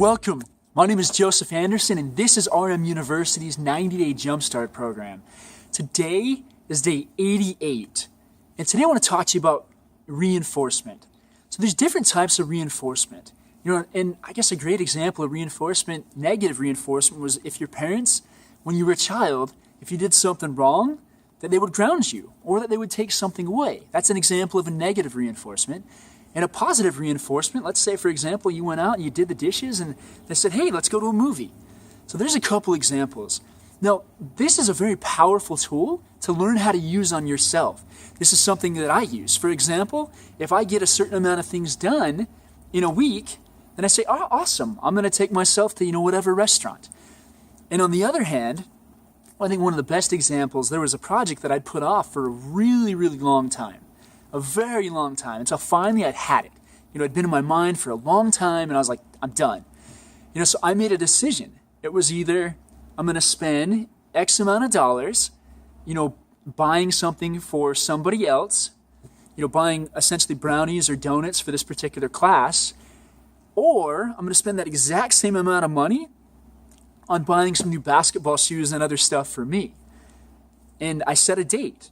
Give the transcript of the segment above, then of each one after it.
welcome. My name is Joseph Anderson, and this is RM University's 90-Day Jumpstart program. Today is day 88, and today I want to talk to you about reinforcement. So there's different types of reinforcement. And I guess a great example of reinforcement, negative reinforcement, was if your parents, when you were a child, if you did something wrong, that they would ground you, or that they would take something away. That's an example of a negative reinforcement. And a positive reinforcement, let's say, for example, you went out and you did the dishes and they said, hey, let's go to a movie. So there's a couple examples. Now, this is a very powerful tool to learn how to use on yourself. This is something that I use. For example, if I get a certain amount of things done in a week, then I say, oh, awesome, I'm going to take myself to, whatever restaurant. And on the other hand, I think one of the best examples, there was a project that I'd put off for a really, really long time. A very long time, until finally I'd had it. It'd been in my mind for a long time, and I was like, I'm done. So I made a decision. It was either I'm going to spend X amount of dollars, buying something for somebody else, buying essentially brownies or donuts for this particular class, or I'm going to spend that exact same amount of money on buying some new basketball shoes and other stuff for me. And I set a date.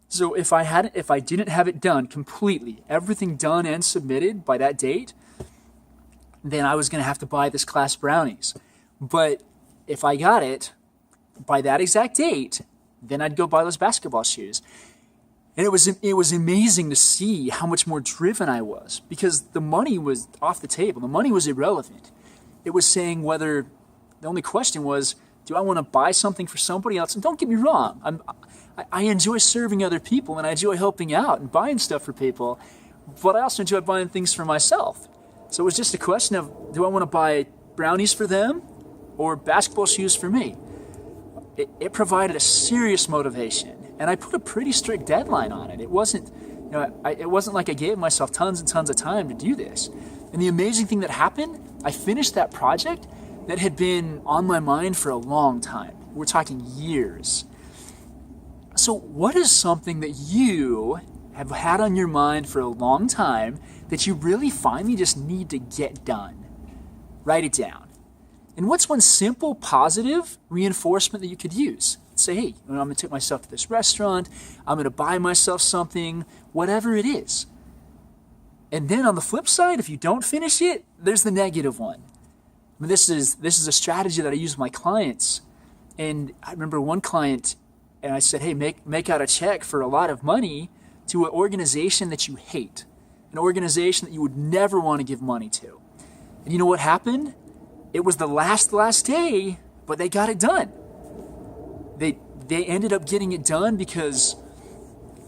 So if I didn't have it done completely, everything done and submitted by that date, then I was going to have to buy this class brownies. But if I got it by that exact date, then I'd go buy those basketball shoes. And it was amazing to see how much more driven I was, because the money was off the table. The money was irrelevant. It was saying whether, the only question was, do I want to buy something for somebody else? And don't get me wrong, I enjoy serving other people, and I enjoy helping out and buying stuff for people, but I also enjoy buying things for myself. So it was just a question of, do I want to buy brownies for them or basketball shoes for me? It provided a serious motivation, and I put a pretty strict deadline on it. It wasn't, it wasn't like I gave myself tons and tons of time to do this. And the amazing thing that happened, I finished that project that had been on my mind for a long time. We're talking years. So what is something that you have had on your mind for a long time that you really finally just need to get done? Write it down. And what's one simple positive reinforcement that you could use? Say, hey, I'm going to take myself to this restaurant. I'm going to buy myself something, whatever it is. And then on the flip side, if you don't finish it, there's the negative one. This is a strategy that I use with my clients. And I remember one client, and I said, hey, make out a check for a lot of money to an organization that you hate, an organization that you would never want to give money to. And you know what happened? It was the last day, but they got it done. They ended up getting it done because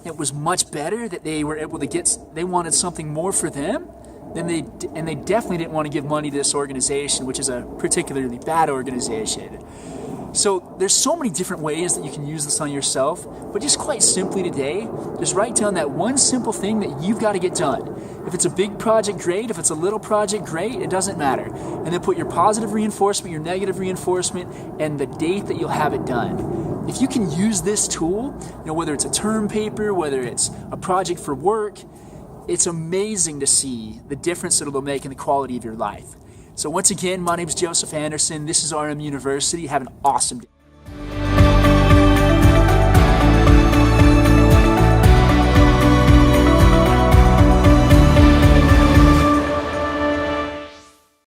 it was much better that they were able to they wanted something more for them. And they definitely didn't want to give money to this organization, which is a particularly bad organization. So there's so many different ways that you can use this on yourself, but just quite simply today, just write down that one simple thing that you've got to get done. If it's a big project, great. If it's a little project, great. It doesn't matter. And then put your positive reinforcement, your negative reinforcement, and the date that you'll have it done. If you can use this tool, whether it's a term paper, whether it's a project for work, it's amazing to see the difference that it'll make in the quality of your life. So once again, my name is Joseph Anderson. This is RM University. Have an awesome day.